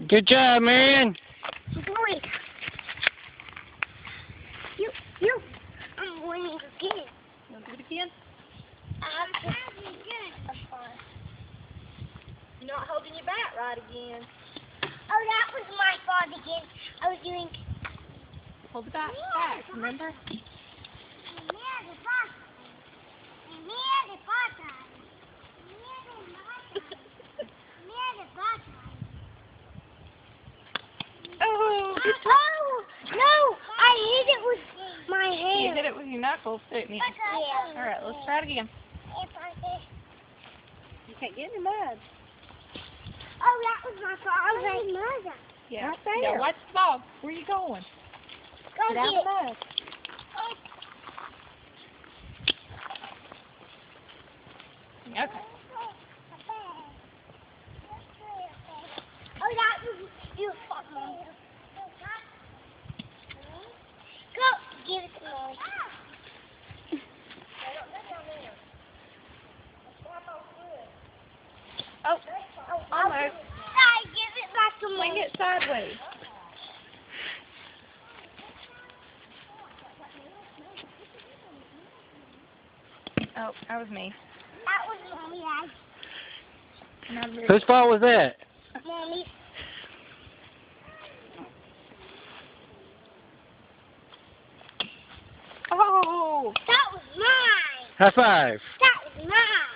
Good job, man. Boy. You. I'm winning again. You want to do it again? I'm having good. That's fine. You're not holding your bat right again. Oh, that was my fault again. I was doing... Hold the bat back, remember? Oh, good job. Oh, no, I hit it with my hand. You hit it with your knuckles, didn't you? Yeah. All right, let's try it again. You can't get in the mud. Oh, that was my fault. I was like, mother. Yeah. Right there. Yeah, watch the ball. Where are you going? Go Get out get of the mud. Okay. Oh, that was you, fuck, Mom. Go, give it to Mom. Oh, almost. I give it back to Mom. Swing it sideways. Oh, that was me. That was Mommy. Not very Whose fault was that? Mommy. Oh! That was mine. High five. That was mine.